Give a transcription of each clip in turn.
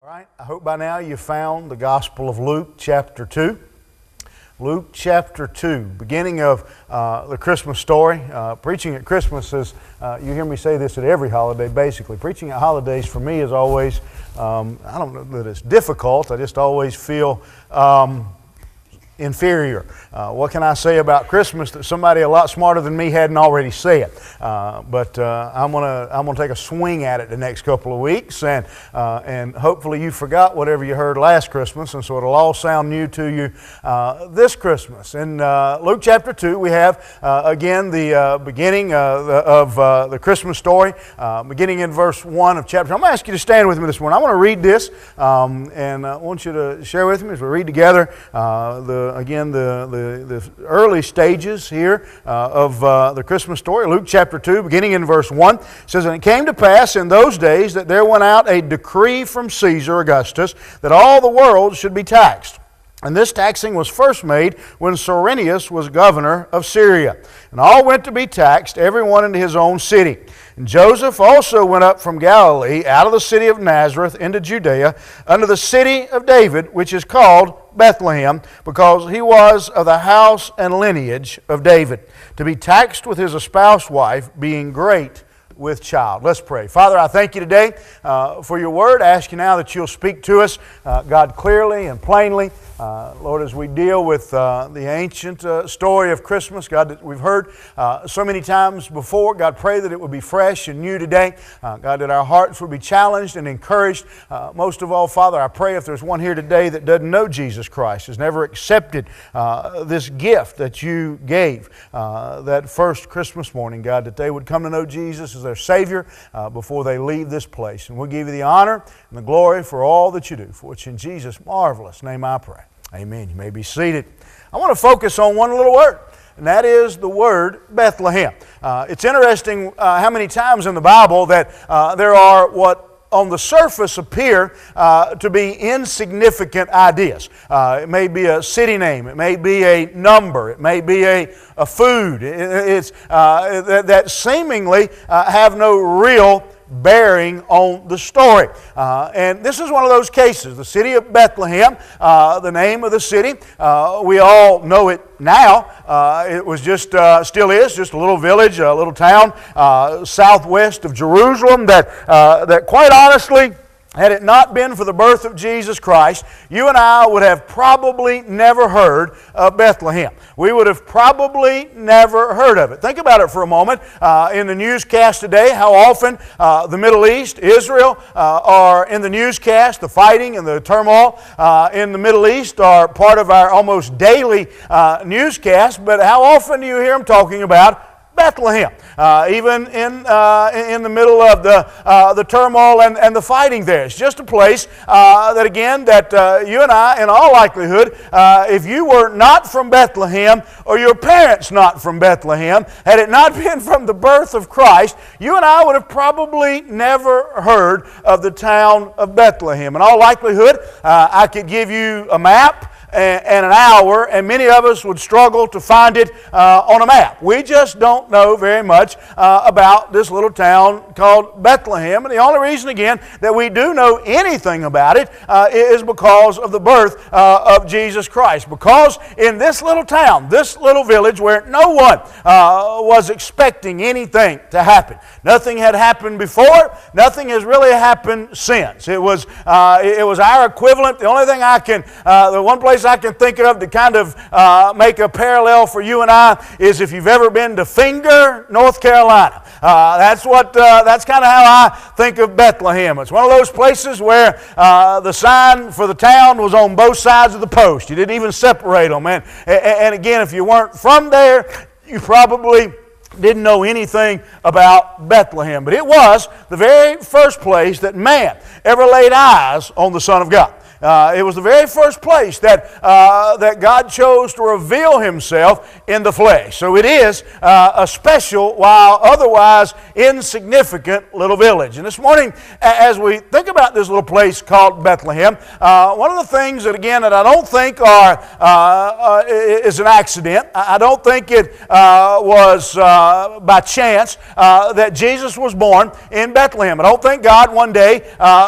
All right, I hope by now you found the Gospel of Luke chapter 2. Luke chapter 2, beginning of the Christmas story. Preaching at Christmas is, you hear me say this at every holiday basically. Preaching at holidays for me is always, I don't know that it's difficult, I just always feel inferior. What can I say about Christmas that somebody a lot smarter than me hadn't already said? But I'm gonna take a swing at it the next couple of weeks, and hopefully you forgot whatever you heard last Christmas, and so it'll all sound new to you this Christmas. In Luke chapter 2, we have again the beginning of the Christmas story, beginning in verse 1 of chapter. I'm going to ask you to stand with me this morning. I want to read this, and I want you to share with me as we read together the early stages here of the Christmas story. Luke chapter 2, beginning in verse 1, it says, "And it came to pass in those days that there went out a decree from Caesar Augustus that all the world should be taxed. And this taxing was first made when Cyrenius was governor of Syria. And all went to be taxed, every one into his own city. And Joseph also went up from Galilee, out of the city of Nazareth, into Judea, unto the city of David, which is called Bethlehem, because he was of the house and lineage of David, to be taxed with his espoused wife, being great with child." Let's pray. Father, I thank you today for your word. I ask you now that you'll speak to us, God, clearly and plainly. Lord, as we deal with the ancient story of Christmas, God, that we've heard so many times before, God, pray that it would be fresh and new today. God, that our hearts would be challenged and encouraged. Most of all, Father, I pray if there's one here today that doesn't know Jesus Christ, has never accepted this gift that you gave that first Christmas morning, God, that they would come to know Jesus as their Savior before they leave this place. And we'll give you the honor and the glory for all that you do, for which in Jesus' marvelous name I pray. Amen. You may be seated. I want to focus on one little word, and that is the word Bethlehem. It's interesting how many times in the Bible that there are what on the surface appear to be insignificant ideas. It may be a city name, it may be a number, it may be a food. It's that seemingly have no real bearing on the story. And this is one of those cases. The city of Bethlehem, the name of the city, we all know it now. It was just, still is, just a little village, a little town southwest of Jerusalem that quite honestly, had it not been for the birth of Jesus Christ, you and I would have probably never heard of Bethlehem. We would have probably never heard of it. Think about it for a moment. In the newscast today, how often the Middle East, Israel, are in the newscast. The fighting and the turmoil in the Middle East are part of our almost daily newscast, but how often do you hear them talking about Bethlehem, even in the middle of the turmoil and the fighting there? It's just a place that you and I, in all likelihood, if you were not from Bethlehem or your parents not from Bethlehem, had it not been from the birth of Christ, you and I would have probably never heard of the town of Bethlehem. In all likelihood, I could give you a map and an hour, and many of us would struggle to find it on a map. We just don't know very much about this little town called Bethlehem. And the only reason, again, that we do know anything about it is because of the birth of Jesus Christ. Because in this little town, this little village where no one was expecting anything to happen. Nothing had happened before. Nothing has really happened since. It was our equivalent. The only thing the one place I can think of to kind of make a parallel for you and I is if you've ever been to Finger, North Carolina. That's kind of how I think of Bethlehem. It's one of those places where the sign for the town was on both sides of the post. You didn't even separate them. And again, if you weren't from there, you probably didn't know anything about Bethlehem. But it was the very first place that man ever laid eyes on the Son of God. It was the very first place that God chose to reveal Himself in the flesh. So it is a special, while otherwise insignificant, little village. And this morning, as we think about this little place called Bethlehem, one of the things that, again, that I don't think is an accident. I don't think it was by chance that Jesus was born in Bethlehem. I don't think God one day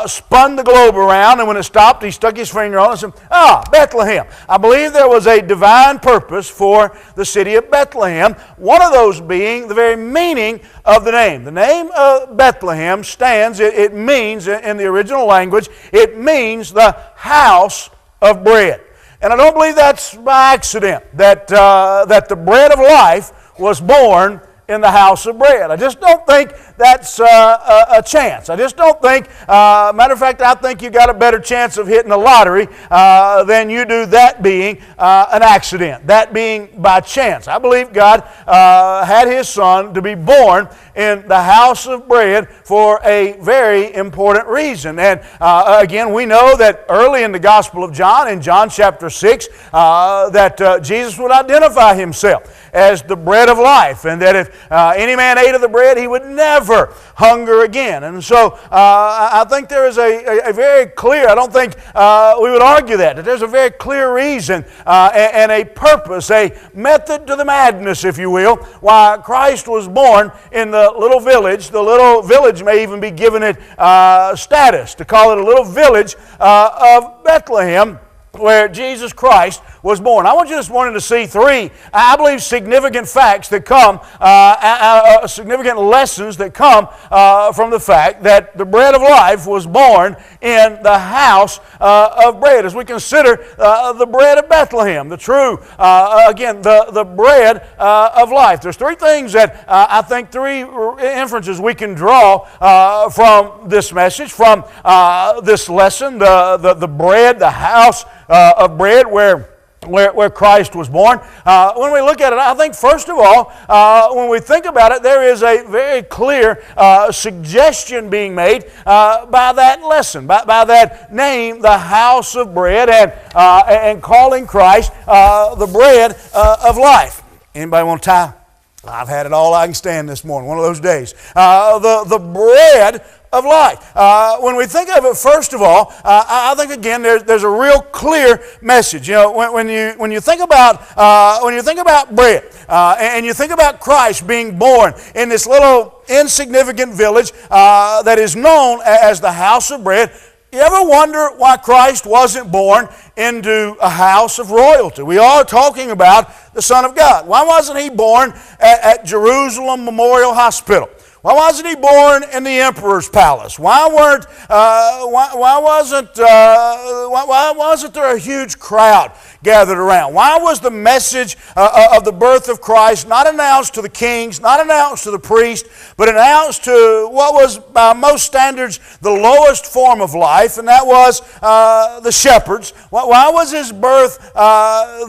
spun the globe around, and when it stopped, He stuck His finger on it and said, Bethlehem. I believe there was a divine purpose for the city of Bethlehem, one of those being the very meaning of the name. The name of Bethlehem stands, it means, in the original language, it means the house of bread. And I don't believe that's by accident, that the bread of life was born in the house of bread. I just don't think that's a chance. I just don't think, matter of fact, I think you got a better chance of hitting the lottery than you do that being an accident, that being by chance. I believe God had His Son to be born in the house of bread for a very important reason. And again, we know that early in the Gospel of John, in John chapter 6, that Jesus would identify Himself as the bread of life, and that if any man ate of the bread, he would never hunger again. And so I think there is a very clear, I don't think we would argue that there's a very clear reason and a purpose, a method to the madness, if you will, why Christ was born in the little village. The little village may even be given it status, to call it a little village of Bethlehem, where Jesus Christ was born. I want you this morning to see three, I believe, significant facts that come, significant lessons that come from the fact that the bread of life was born in the house of bread. As we consider the bread of Bethlehem, the true, again, the bread of life. There's three things that I think, three inferences we can draw from this message, from this lesson, the bread, the house of bread where Christ was born. When we look at it, I think first of all, when we think about it, there is a very clear suggestion being made by that lesson, by that name, the house of bread, and calling Christ the bread of life. Anybody want to tie? I've had it all I can stand this morning, one of those days. The bread of life. When we think of it, first of all, I think again there's a real clear message. You know, when you think about bread and you think about Christ being born in this little insignificant village that is known as the house of bread. You ever wonder why Christ wasn't born into a house of royalty? We are talking about the Son of God. Why wasn't He born at Jerusalem Memorial Hospital? Why wasn't He born in the emperor's palace? Why wasn't there a huge crowd gathered around? Why was the message of the birth of Christ not announced to the kings, not announced to the priests, but announced to what was by most standards the lowest form of life, and that was the shepherds? Why was His birth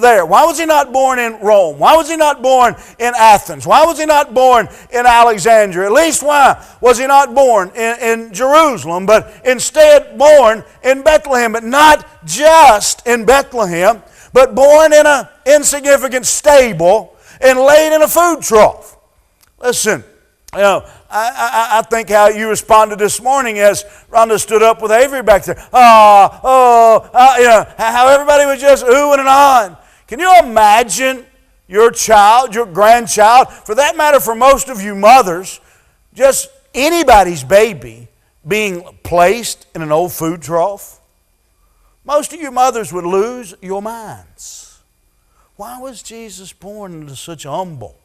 there? Why was He not born in Rome? Why was He not born in Athens? Why was He not born in Alexandria? At least why was He not born in Jerusalem, but instead born in Bethlehem? But not just in Bethlehem, but born in an insignificant stable and laid in a food trough. Listen, you know, I think how you responded this morning as Rhonda stood up with Avery back there. You know, how everybody was just oohing and ahhing. Can you imagine your child, your grandchild, for that matter, for most of you mothers, just anybody's baby being placed in an old food trough? Most of you mothers would lose your minds. Why was Jesus born into such a humble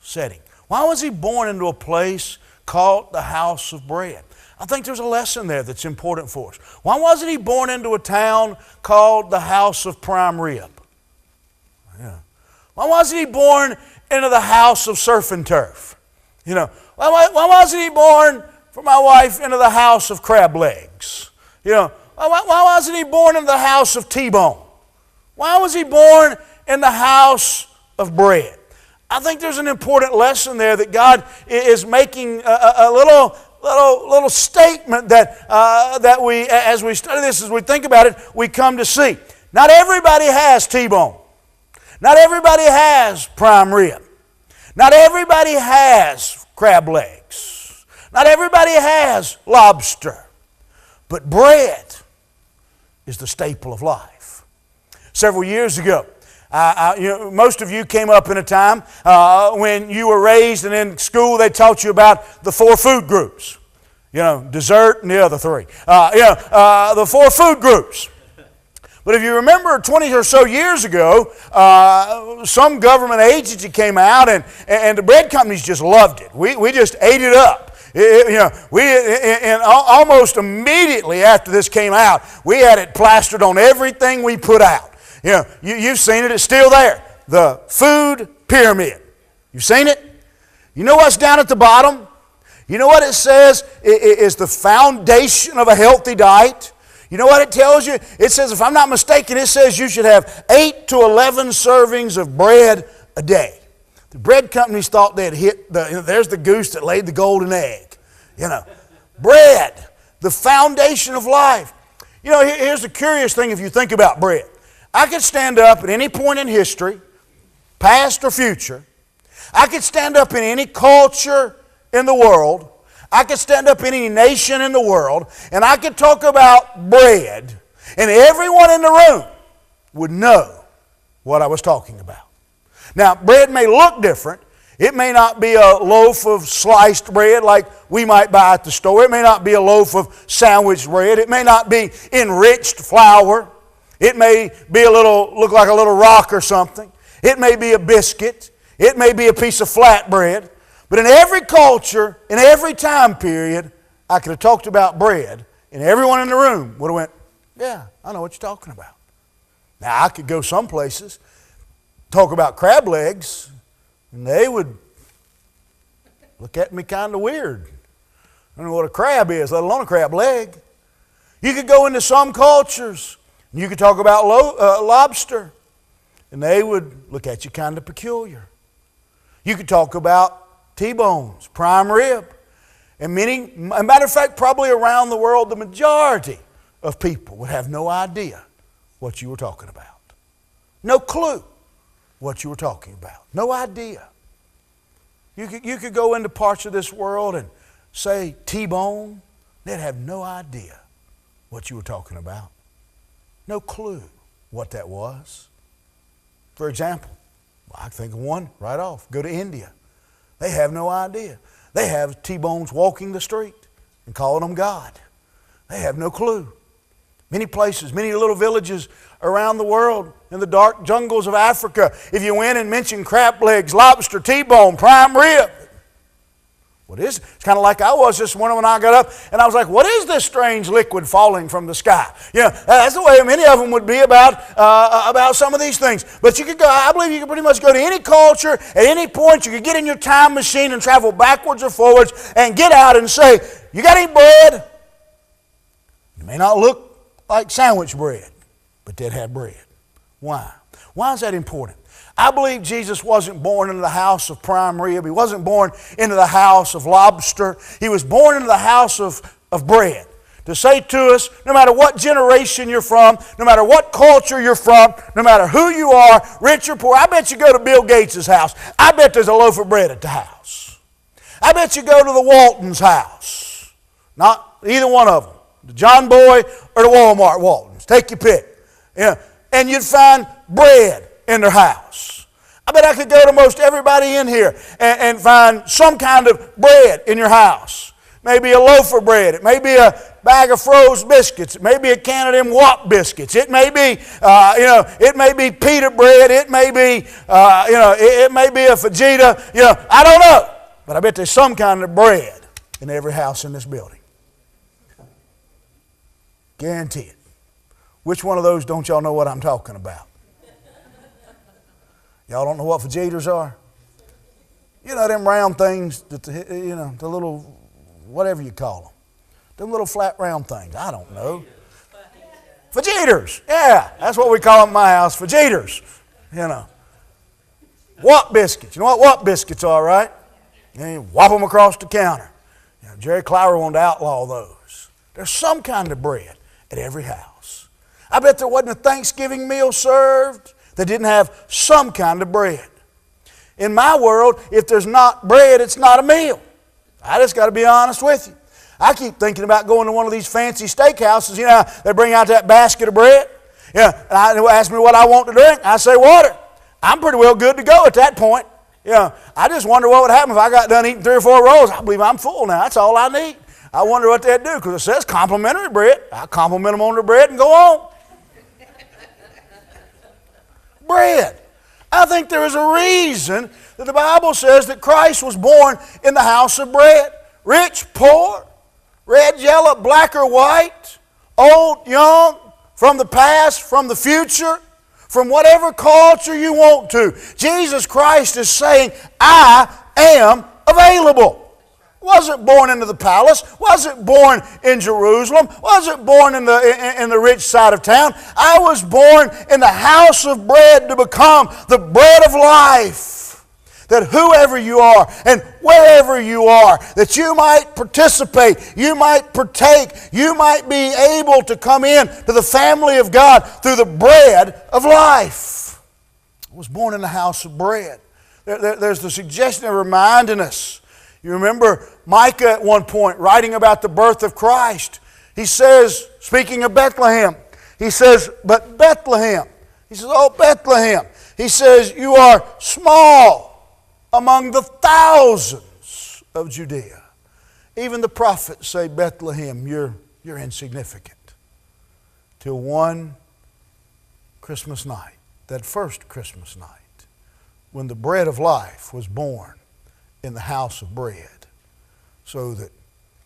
setting? Why was He born into a place called the house of bread? I think there's a lesson there that's important for us. Why wasn't He born into a town called the house of prime rib? Yeah. Why wasn't He born into the house of surf and turf? You know, why wasn't He born, for my wife, into the house of crab legs? You know, why wasn't He born in the house of T-bone? Why was He born in the house of bread? I think there's an important lesson there that God is making a little little statement that we, as we study this, as we think about it, we come to see. Not everybody has T-bone. Not everybody has prime rib. Not everybody has crab legs. Not everybody has lobster. But bread is the staple of life. Several years ago, most of you came up in a time when you were raised and in school they taught you about the 4 food groups. Dessert and the other 3. The 4 food groups. But if you remember 20 or so years ago, some government agency came out and the bread companies just loved it. We just ate it up. Almost immediately after this came out, we had it plastered on everything we put out. You've seen it. It's still there. The food pyramid. You've seen it? You know what's down at the bottom? You know what it says is the foundation of a healthy diet? You know what it tells you? It says, if I'm not mistaken, it says you should have 8 to 11 servings of bread a day. The bread companies thought they'd hit there's the goose that laid the golden egg. Bread, the foundation of life. Here's the curious thing if you think about bread. I could stand up at any point in history, past or future. I could stand up in any culture in the world. I could stand up in any nation in the world, and I could talk about bread, and everyone in the room would know what I was talking about. Now, bread may look different. It may not be a loaf of sliced bread like we might buy at the store. It may not be a loaf of sandwich bread. It may not be enriched flour. It may be look like a little rock or something. It may be a biscuit. It may be a piece of flat bread. But in every culture, in every time period, I could have talked about bread, and everyone in the room would have went, yeah, I know what you're talking about. Now, I could go some places, talk about crab legs, and they would look at me kind of weird. I don't know what a crab is, let alone a crab leg. You could go into some cultures, and you could talk about lobster, and they would look at you kind of peculiar. You could talk about T-bones, prime rib. And as a matter of fact, probably around the world, the majority of people would have no idea what you were talking about. No clue what you were talking about. No idea. You could go into parts of this world and say T-bone. They'd have no idea what you were talking about. No clue what that was. For example, I can think of one right off. Go to India. They have no idea. They have T-bones walking the street and calling them God. They have no clue. Many places, many little villages around the world, in the dark jungles of Africa, if you went and mentioned crab legs, lobster, T-bone, prime rib, what is it? It's kind of like I was this morning when I got up and I was like, what is this strange liquid falling from the sky? That's the way many of them would be about some of these things. But you could go, I believe you could pretty much go to any culture at any point. You could get in your time machine and travel backwards or forwards and get out and say, you got any bread? It may not look like sandwich bread, but they'd have bread. Why? Why is that important? I believe Jesus wasn't born into the house of prime rib. He wasn't born into the house of lobster. He was born into the house of bread. To say to us, no matter what generation you're from, no matter what culture you're from, no matter who you are, rich or poor, I bet you go to Bill Gates' house. I bet there's a loaf of bread at the house. I bet you go to the Waltons' house. Not either one of them. The John Boy or the Walmart Waltons. Take your pick. And you'd find bread in their house. I bet I could go to most everybody in here and find some kind of bread in your house. Maybe a loaf of bread. It may be a bag of frozen biscuits. It may be a can of them Wop biscuits. It may be, it may be pita bread. It may be, it may be a fajita. I don't know. But I bet there's some kind of bread in every house in this building. Guarantee it. Which one of those don't y'all know what I'm talking about? Y'all don't know what fajitas are? Them round things, the little, whatever you call them. Them little flat round things. I don't know. Fajitas. Yeah, that's what we call them in my house, fajitas. Wop biscuits. You know what Wop biscuits are, right? And you whop them across the counter. Jerry Clower wanted to outlaw those. There's some kind of bread at every house. I bet there wasn't a Thanksgiving meal served that didn't have some kind of bread. In my world, if there's not bread, it's not a meal. I just got to be honest with you. I keep thinking about going to one of these fancy steakhouses. They bring out that basket of bread. And ask me what I want to drink. I say water. I'm pretty well good to go at that point. I just wonder what would happen if I got done eating 3 or 4 rolls. I believe I'm full now. That's all I need. I wonder what they'd do because it says complimentary bread. I compliment them on their bread and go on. Bread. I think there is a reason that the Bible says that Christ was born in the house of bread. Rich, poor, red, yellow, black or white, old, young, from the past, from the future, from whatever culture you want to. Jesus Christ is saying, I am available. Wasn't born into the palace, wasn't born in Jerusalem, wasn't born in the rich side of town. I was born in the house of bread to become the bread of life. That whoever you are and wherever you are, that you might participate, you might partake, you might be able to come in to the family of God through the bread of life. I was born in the house of bread. There's the suggestion of reminding us. You remember Micah at one point writing about the birth of Christ. He says, speaking of Bethlehem, he says, but Bethlehem. He says, oh Bethlehem. He says, you are small among the thousands of Judea. Even the prophets say, Bethlehem, you're insignificant. Till one Christmas night, that first Christmas night, when the bread of life was born in the house of bread, so that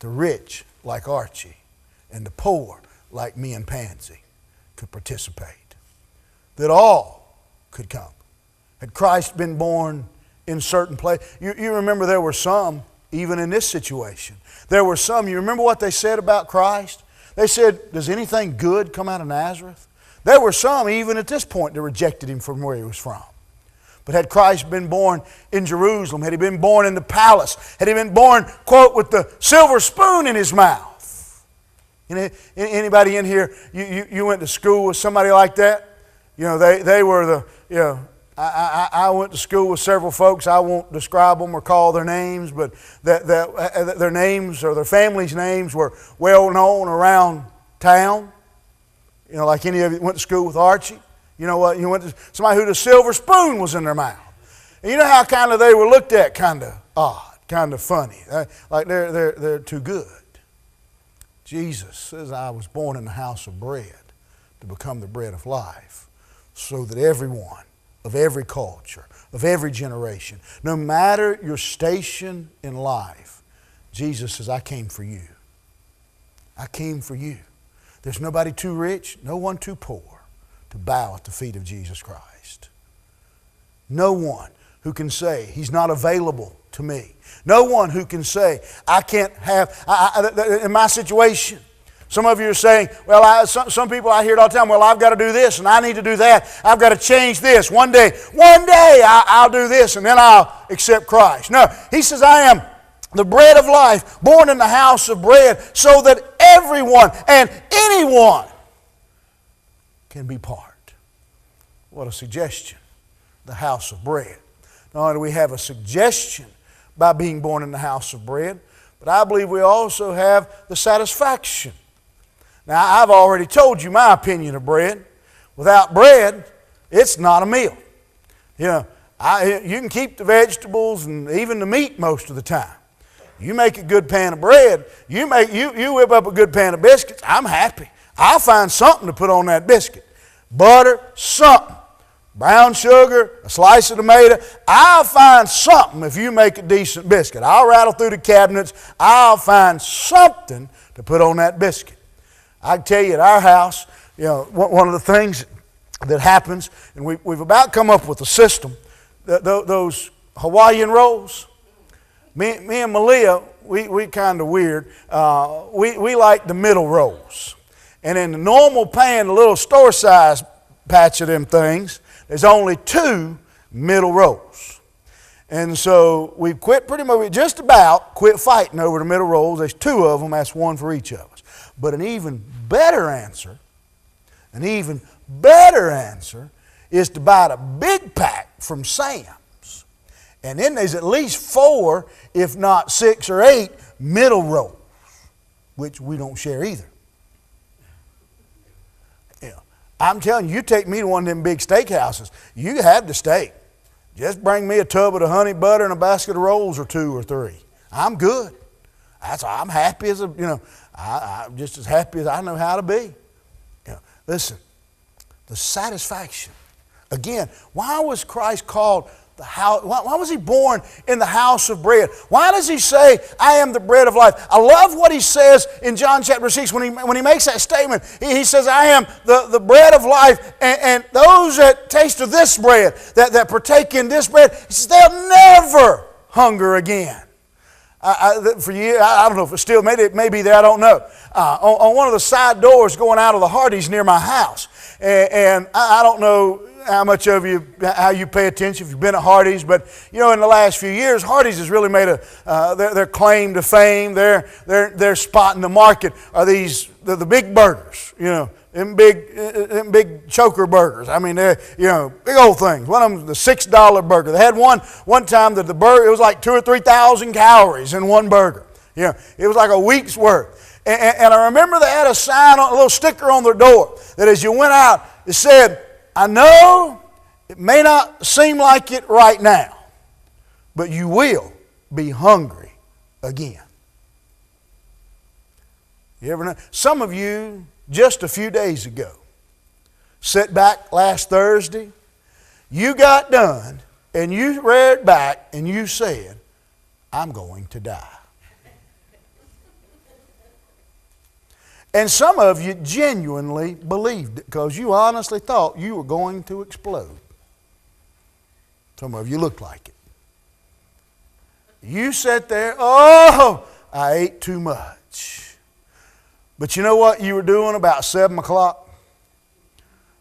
the rich, like Archie, and the poor, like me and Pansy, could participate. That all could come. Had Christ been born in certain places? You remember there were some, even in this situation, there were some, you remember what they said about Christ? They said, does anything good come out of Nazareth? There were some, even at this point, that rejected him from where he was from. But had Christ been born in Jerusalem, had he been born in the palace, had he been born, quote, with the silver spoon in his mouth? Anybody in here, you went to school with somebody like that? They were the, I went to school with several folks. I won't describe them or call their names, but their names or their families' names were well known around town. Like any of you went to school with Archie. You know what? You went to somebody who the silver spoon was in their mouth. And you know how kind of they were looked at, kind of odd, kind of funny, like they're too good. Jesus says, I was born in the house of bread to become the bread of life, so that everyone of every culture, of every generation, no matter your station in life, Jesus says, I came for you. I came for you. There's nobody too rich, no one too poor to bow at the feet of Jesus Christ. No one who can say he's not available to me. No one who can say I can't have, in my situation. Some of you are saying, well, some people I hear it all the time, well, I've got to do this and I need to do that. I've got to change this. One day I'll do this and then I'll accept Christ. No, he says, I am the bread of life, born in the house of bread, so that everyone and anyone can be part. What a suggestion. The house of bread. Not only do we have a suggestion by being born in the house of bread, but I believe we also have the satisfaction. Now, I've already told you my opinion of bread. Without bread, it's not a meal. You can keep the vegetables and even the meat most of the time. You make a good pan of bread, you whip up a good pan of biscuits, I'm happy. I'll find something to put on that biscuit. Butter, something. Brown sugar, a slice of tomato. I'll find something if you make a decent biscuit. I'll rattle through the cabinets. I'll find something to put on that biscuit. I can tell you at our house, one of the things that happens, and we've about come up with a system, those Hawaiian rolls. Me and Malia, we kind of weird. We like the middle rolls. And in the normal pan, the little store size patch of them things, there's only 2 middle rolls. And so we quit pretty much, we just about quit fighting over the middle rolls. There's two of them, that's one for each of us. But an even better answer is to buy the big pack from Sam's. And then there's at least 4, if not 6 or 8, middle rolls, which we don't share either. I'm telling you, you take me to one of them big steakhouses, you have the steak. Just bring me a tub of the honey butter and a basket of rolls or 2 or 3. I'm good. I'm happy as I'm just as happy as I know how to be. Listen, the satisfaction. Again, why was Christ called the house? Why was he born in the house of bread? Why does he say, I am the bread of life? I love what he says in John chapter 6 when he makes that statement. He says, I am the bread of life, and those that taste of this bread, that partake in this bread, he says, they'll never hunger again. For you, I don't know if it's still, maybe it may be there, I don't know. On one of the side doors going out of the Hardee's near my house, and I don't know how much of you, how you pay attention if you've been at Hardee's, but in the last few years, Hardee's has really made their claim to fame, their spot in the market are the big burgers, them big choker burgers. I mean, they're, big old things. One of them, the $6 burger. They had one time that the burger, it was like 2,000 or 3,000 calories in one burger. It was like a week's worth. And I remember they had a sign, a little sticker on their door that as you went out, it said, I know it may not seem like it right now, but you will be hungry again. You ever know? Some of you, just a few days ago, sat back last Thursday, you got done, and you read back, and you said, I'm going to die. And some of you genuinely believed it because you honestly thought you were going to explode. Some of you looked like it. You sat there, I ate too much. But you know what you were doing about 7 o'clock?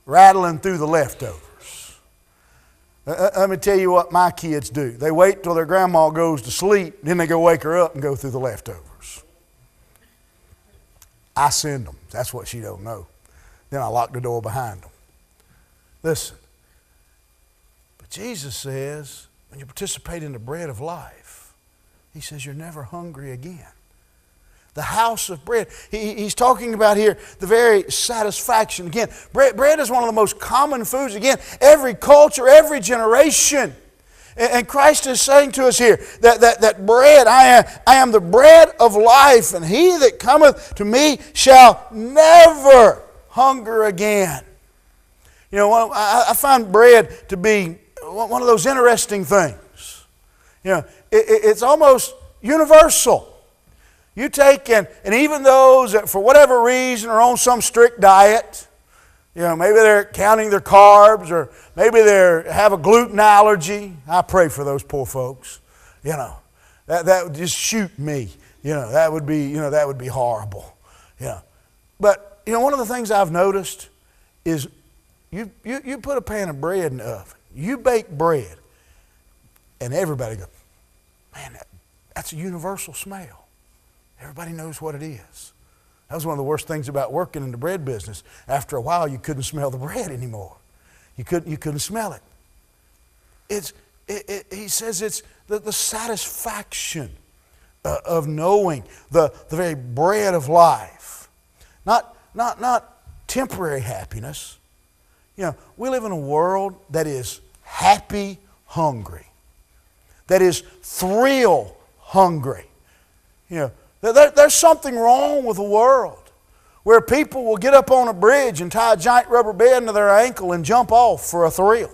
Rattling through the leftovers. Let me tell you what my kids do. They wait till their grandma goes to sleep, then they go wake her up and go through the leftovers. I send them. That's what she don't know. Then I lock the door behind them. Listen. But Jesus says, when you participate in the bread of life, he says you're never hungry again. The house of bread. He's talking about here the very satisfaction. Again, bread is one of the most common foods. Again, every culture, every generation. And Christ is saying to us here that bread, I am the bread of life, and he that cometh to me shall never hunger again. I find bread to be one of those interesting things. It's almost universal. You take, and even those that for whatever reason are on some strict diet, maybe they're counting their carbs, or maybe they have a gluten allergy. I pray for those poor folks. That would just shoot me. That would be horrible. But one of the things I've noticed is you put a pan of bread in the oven, you bake bread, and everybody goes, man, that's a universal smell. Everybody knows what it is. That was one of the worst things about working in the bread business. After a while, you couldn't smell the bread anymore. You couldn't smell it. He says it's the satisfaction of knowing the very bread of life, not temporary happiness. We live in a world that is happy hungry, that is thrill hungry. There's something wrong with the world where people will get up on a bridge and tie a giant rubber band to their ankle and jump off for a thrill.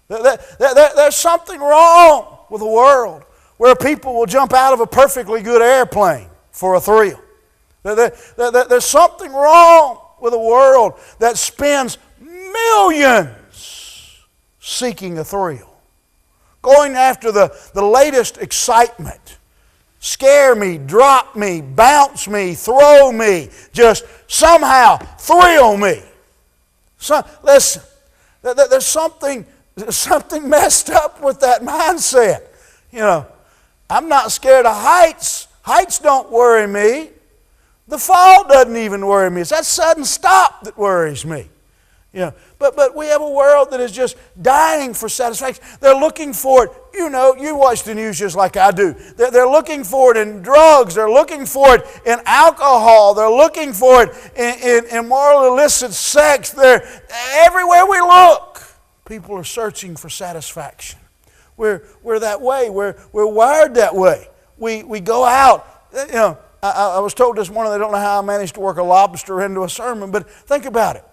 There's something wrong with the world where people will jump out of a perfectly good airplane for a thrill. There's something wrong with a world that spends millions seeking a thrill, going after the latest excitement. Scare me, drop me, bounce me, throw me, just somehow thrill me. Listen, there's something something messed up with that mindset. You know, I'm not scared of heights. Heights don't worry me. The fall doesn't even worry me. It's that sudden stop that worries me. You know, but we have a world that is just dying for satisfaction. They're looking for it. You know, you watch the news just like I do. They're looking for it in drugs. They're looking for it in alcohol. They're looking for it in immoral, illicit sex. They're everywhere we look. People are searching for satisfaction. We're that way. We're wired that way. We go out. You know, I was told this morning, they don't know how I managed to work a lobster into a sermon, but think about it.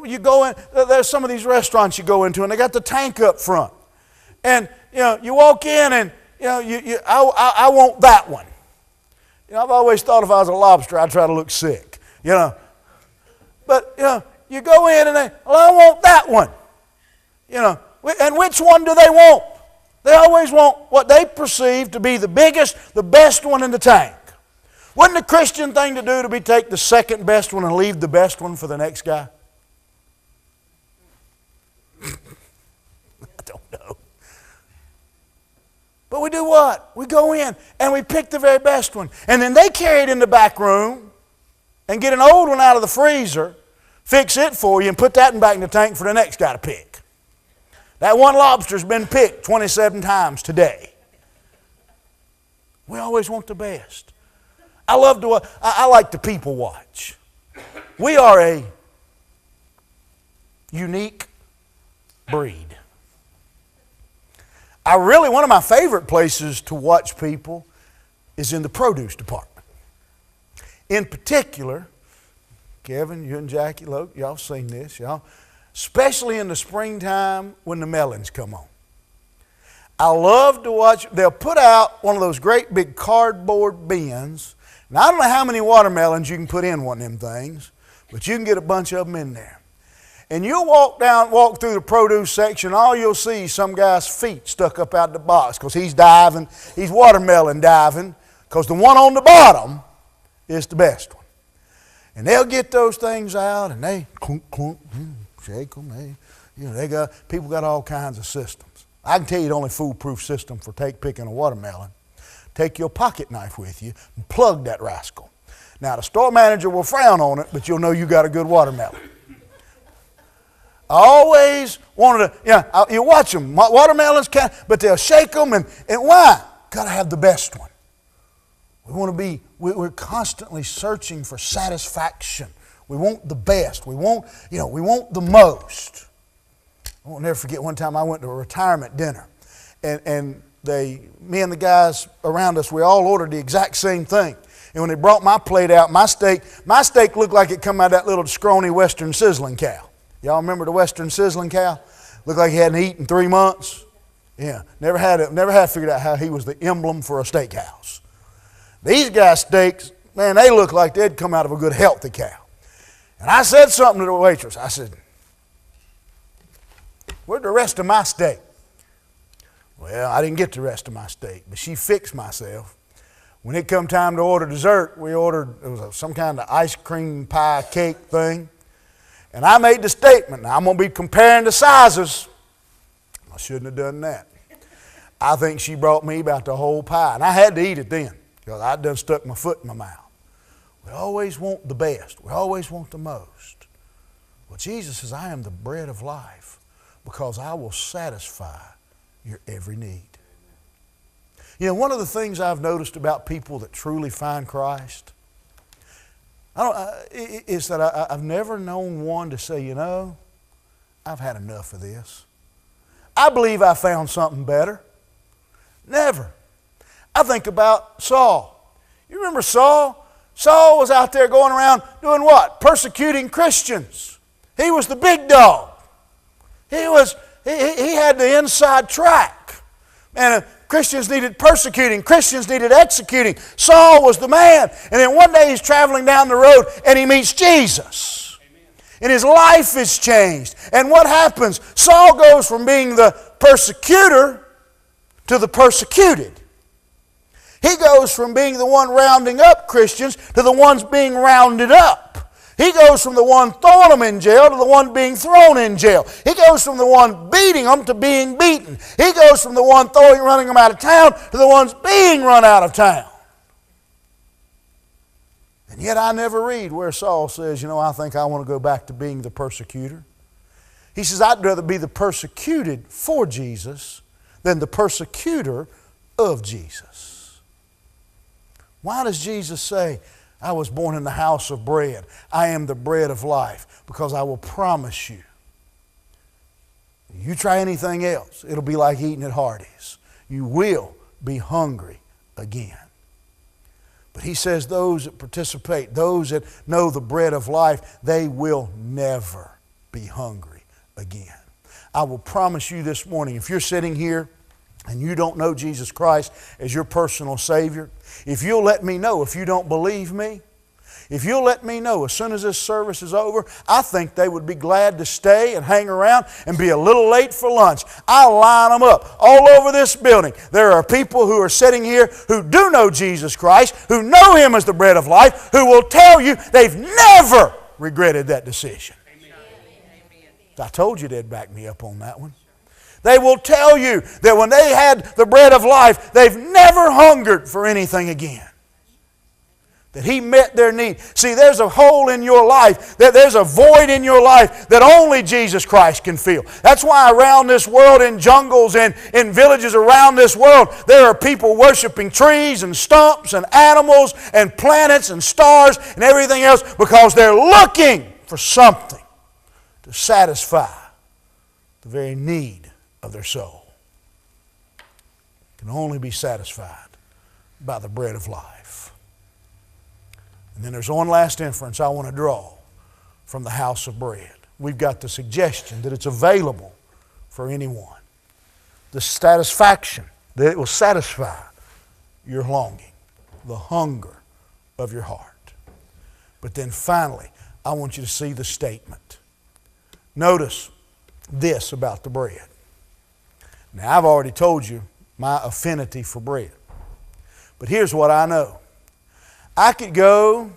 You go in, there's some of these restaurants you go into, and they got the tank up front. And, you know, you walk in and, you know, I want that one. You know, I've always thought if I was a lobster, I'd try to look sick, you know. But, you know, you go in and they, well, I want that one. You know, and which one do they want? They always want what they perceive to be the biggest, the best one in the tank. Wouldn't a Christian thing to do to be take the second best one and leave the best one for the next guy? I don't know. But we do what? We go in and we pick the very best one. And then they carry it in the back room and get an old one out of the freezer, fix it for you, and put that back in the tank for the next guy to pick. That one lobster's been picked 27 times today. We always want the best. I like to people watch. We are a unique breed. One of my favorite places to watch people is in the produce department. In particular, Kevin, you and Jackie, look, y'all seen this, y'all. Especially in the springtime when the melons come on. I love to watch, they'll put out one of those great big cardboard bins. And I don't know how many watermelons you can put in one of them things, but you can get a bunch of them in there. And you'll walk through the produce section, all you'll see is some guy's feet stuck up out the box because he's watermelon diving, because the one on the bottom is the best one. And they'll get those things out and they clunk, clunk, shake them. People got all kinds of systems. I can tell you the only foolproof system for picking a watermelon. Take your pocket knife with you and plug that rascal. Now the store manager will frown on it, but you'll know you got a good watermelon. I always wanted to, you watch them, watermelons, but they'll shake them, and why? Got to have the best one. We're constantly searching for satisfaction. We want the best. We want the most. I won't never forget one time I went to a retirement dinner, and me and the guys around us, we all ordered the exact same thing. And when they brought my plate out, my steak looked like it come out of that little scrawny Western sizzling cow. Y'all remember the Western sizzling cow? Looked like he hadn't eaten 3 months. Yeah, never had figured out how he was the emblem for a steakhouse. These guys' steaks, man, they look like they'd come out of a good healthy cow. And I said something to the waitress. I said, "Where's the rest of my steak?" Well, I didn't get the rest of my steak, but she fixed myself. When it come time to order dessert, it was some kind of ice cream pie cake thing. And I made the statement, now I'm going to be comparing the sizes. I shouldn't have done that. I think she brought me about the whole pie. And I had to eat it then, because I'd done stuck my foot in my mouth. We always want the best. We always want the most. Well, Jesus says, I am the bread of life, because I will satisfy your every need. You know, one of the things I've noticed about people that truly find Christ is that I've never known one to say, I've had enough of this. I believe I found something better. Never. I think about Saul. You remember Saul? Saul was out there going around doing what? Persecuting Christians. He was the big dog. He had the inside track. And Christians needed persecuting. Christians needed executing. Saul was the man. And then one day he's traveling down the road and he meets Jesus. Amen. And his life is changed. And what happens? Saul goes from being the persecutor to the persecuted. He goes from being the one rounding up Christians to the ones being rounded up. He goes from the one throwing them in jail to the one being thrown in jail. He goes from the one beating them to being beaten. He goes from the one running them out of town to the ones being run out of town. And yet I never read where Saul says, I think I want to go back to being the persecutor. He says, I'd rather be the persecuted for Jesus than the persecutor of Jesus. Why does Jesus say, I was born in the house of bread. I am the bread of life. Because I will promise you, you try anything else, it'll be like eating at Hardee's. You will be hungry again. But he says those that participate, those that know the bread of life, they will never be hungry again. I will promise you this morning, if you're sitting here and you don't know Jesus Christ as your personal Savior, if you'll let me know, if you don't believe me, if you'll let me know as soon as this service is over, I think they would be glad to stay and hang around and be a little late for lunch. I'll line them up all over this building. There are people who are sitting here who do know Jesus Christ, who know Him as the bread of life, who will tell you they've never regretted that decision. Amen. I told you they'd back me up on that one. They will tell you that when they had the bread of life, they've never hungered for anything again. That He met their need. See, there's a hole in your life, that there's a void in your life that only Jesus Christ can fill. That's why around this world, in jungles and in villages around this world, there are people worshiping trees and stumps and animals and planets and stars and everything else because they're looking for something to satisfy the very need of their soul. It can only be satisfied by the bread of life. And then there's one last inference I want to draw from the house of bread. We've got the suggestion that it's available for anyone. The satisfaction that it will satisfy your longing, the hunger of your heart. But then finally, I want you to see the statement. Notice this about the bread. Now, I've already told you my affinity for bread. But here's what I know. I could go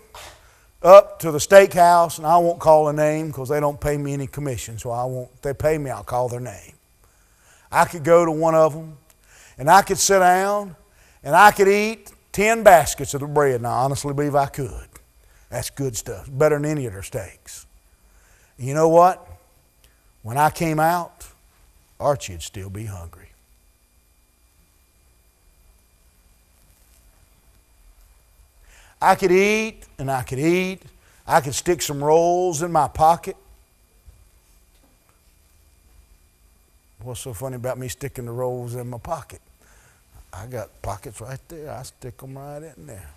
up to the steakhouse, and I won't call a name because they don't pay me any commission, so I won't. If they pay me, I'll call their name. I could go to one of them, and I could sit down, and I could eat 10 baskets of the bread, and I honestly believe I could. That's good stuff. Better than any of their steaks. And you know what? When I came out, Archie would still be hungry. I could eat and I could eat. I could stick some rolls in my pocket. What's so funny about me sticking the rolls in my pocket? I got pockets right there. I stick them right in there.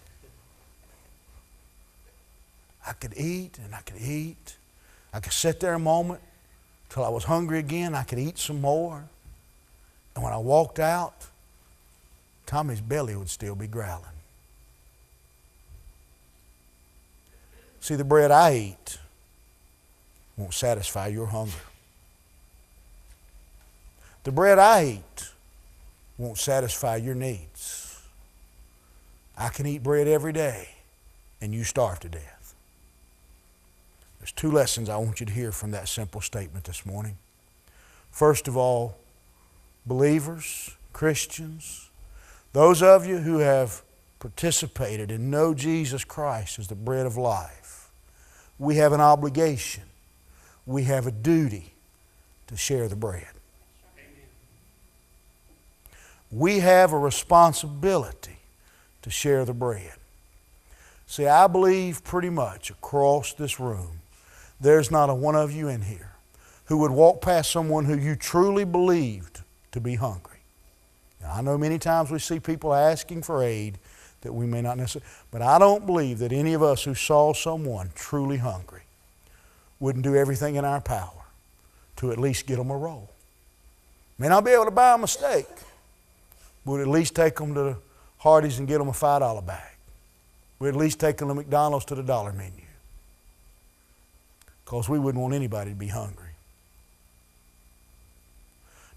I could eat and I could eat. I could sit there a moment till I was hungry again. I could eat some more. And when I walked out, Tommy's belly would still be growling. See, the bread I eat won't satisfy your hunger. The bread I eat won't satisfy your needs. I can eat bread every day and you starve to death. There's two lessons I want you to hear from that simple statement this morning. First of all, believers, Christians, those of you who have participated and know Jesus Christ as the bread of life, we have an obligation, we have a duty to share the bread. We have a responsibility to share the bread. See, I believe pretty much across this room, there's not a one of you in here who would walk past someone who you truly believed to be hungry. Now, I know many times we see people asking for aid that we may not necessarily, but I don't believe that any of us who saw someone truly hungry wouldn't do everything in our power to at least get them a roll. May not be able to buy them a steak, but at least take them to Hardee's and get them a $5 bag. We'd at least take them to McDonald's to the dollar menu. Because we wouldn't want anybody to be hungry.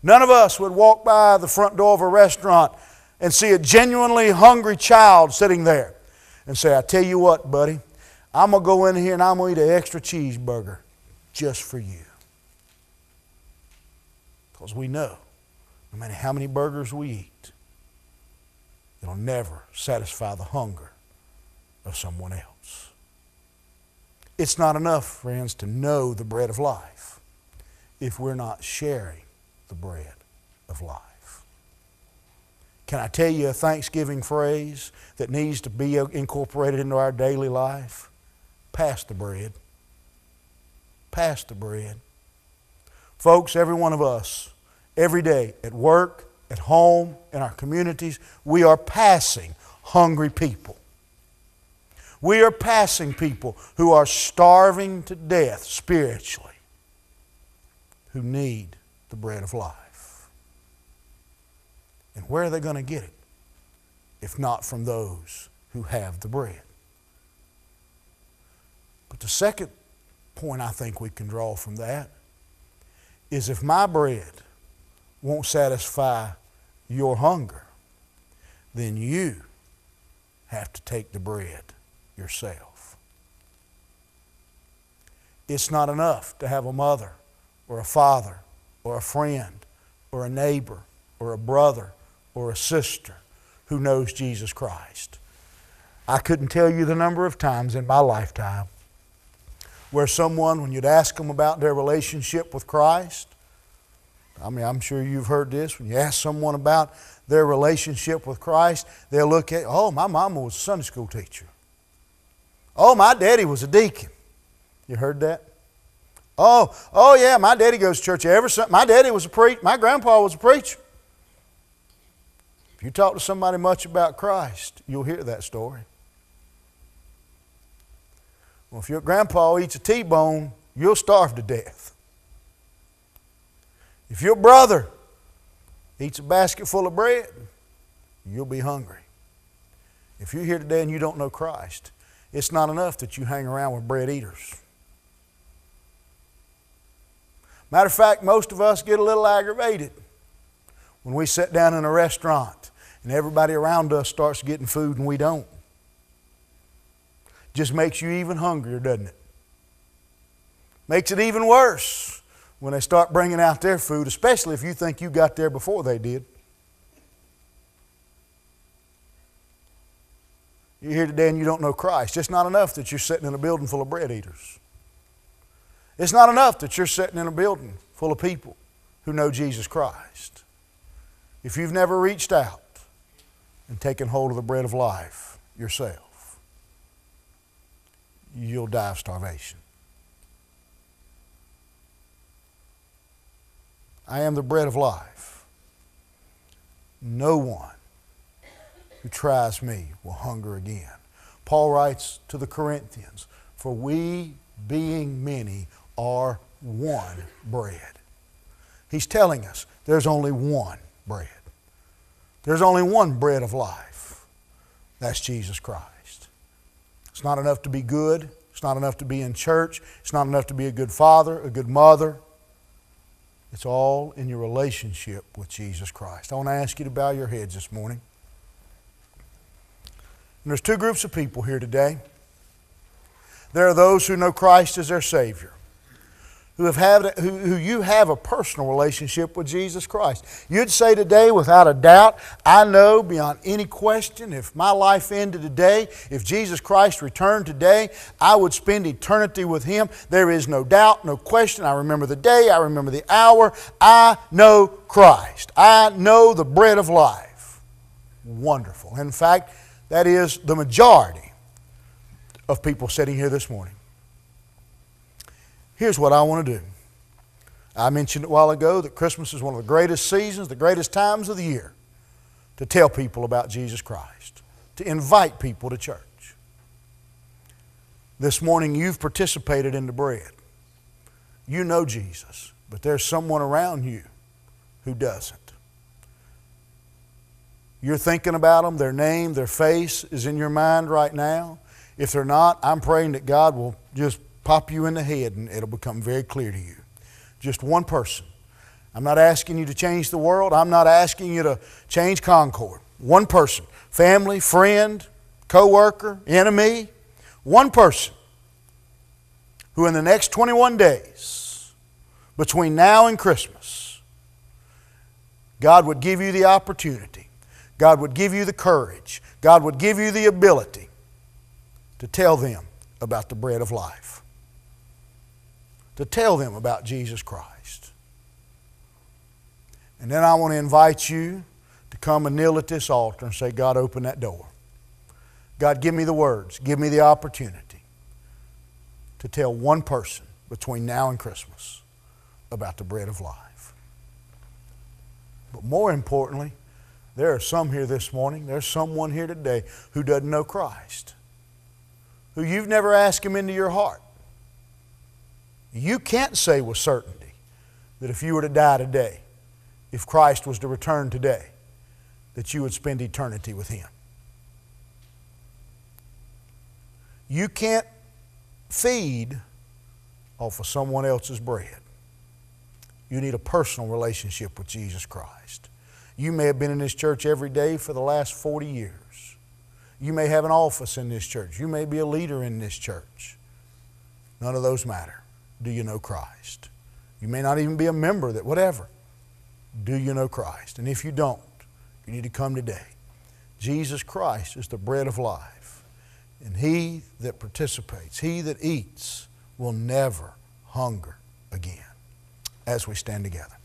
None of us would walk by the front door of a restaurant and see a genuinely hungry child sitting there and say, I tell you what, buddy, I'm going to go in here and I'm going to eat an extra cheeseburger just for you. Because we know, no matter how many burgers we eat, it'll never satisfy the hunger of someone else. It's not enough, friends, to know the bread of life if we're not sharing the bread of life. Can I tell you a Thanksgiving phrase that needs to be incorporated into our daily life? Pass the bread. Pass the bread. Folks, every one of us, every day, at work, at home, in our communities, we are passing hungry people. We are passing people who are starving to death spiritually, who need the bread of life. And where are they going to get it if not from those who have the bread? But the second point I think we can draw from that is if my bread won't satisfy your hunger, then you have to take the bread yourself. It's not enough to have a mother or a father or a friend or a neighbor or a brother or a sister who knows Jesus Christ. I couldn't tell you the number of times in my lifetime where someone, when you'd ask them about their relationship with Christ, I mean, I'm sure you've heard this. When you ask someone about their relationship with Christ, they'll look at, oh, my mama was a Sunday school teacher. Oh, my daddy was a deacon. You heard that? Oh yeah, my daddy goes to church every Sunday. My daddy was a preacher. My grandpa was a preacher. If you talk to somebody much about Christ, you'll hear that story. Well, if your grandpa eats a T-bone, you'll starve to death. If your brother eats a basket full of bread, you'll be hungry. If you're here today and you don't know Christ, it's not enough that you hang around with bread eaters. Matter of fact, most of us get a little aggravated when we sit down in a restaurant and everybody around us starts getting food and we don't. Just makes you even hungrier, doesn't it? Makes it even worse when they start bringing out their food, especially if you think you got there before they did. You're here today and you don't know Christ. It's not enough that you're sitting in a building full of bread eaters. It's not enough that you're sitting in a building full of people who know Jesus Christ. If you've never reached out and taken hold of the bread of life yourself, you'll die of starvation. I am the bread of life. No one who tries me will hunger again. Paul writes to the Corinthians, for we, being many, are one bread. He's telling us there's only one bread. There's only one bread of life. That's Jesus Christ. It's not enough to be good. It's not enough to be in church. It's not enough to be a good father, a good mother. It's all in your relationship with Jesus Christ. I want to ask you to bow your heads this morning. And there's two groups of people here today. There are those who know Christ as their Savior, who you have a personal relationship with Jesus Christ. You'd say today, without a doubt, I know beyond any question, if my life ended today, if Jesus Christ returned today, I would spend eternity with Him. There is no doubt, no question. I remember the day, I remember the hour. I know Christ. I know the bread of life. Wonderful. In fact, that is the majority of people sitting here this morning. Here's what I want to do. I mentioned a while ago that Christmas is one of the greatest seasons, the greatest times of the year to tell people about Jesus Christ, to invite people to church. This morning you've participated in the bread. You know Jesus, but there's someone around you who doesn't. You're thinking about them, their name, their face is in your mind right now. If they're not, I'm praying that God will just pop you in the head and it'll become very clear to you. Just one person. I'm not asking you to change the world. I'm not asking you to change Concord. One person. Family, friend, co-worker, enemy. One person who in the next 21 days, between now and Christmas, God would give you the opportunity, God would give you the courage, God would give you the ability to tell them about the bread of life, to tell them about Jesus Christ. And then I want to invite you to come and kneel at this altar and say, God, open that door. God, give me the words, give me the opportunity to tell one person between now and Christmas about the bread of life. But more importantly, there are some here this morning, there's someone here today who doesn't know Christ, who you've never asked Him into your heart. You can't say with certainty that if you were to die today, if Christ was to return today, that you would spend eternity with Him. You can't feed off of someone else's bread. You need a personal relationship with Jesus Christ. You may have been in this church every day for the last 40 years. You may have an office in this church. You may be a leader in this church. None of those matter. Do you know Christ? You may not even be a member, that whatever. Do you know Christ? And if you don't, you need to come today. Jesus Christ is the bread of life. And he that participates, he that eats, will never hunger again. As we stand together.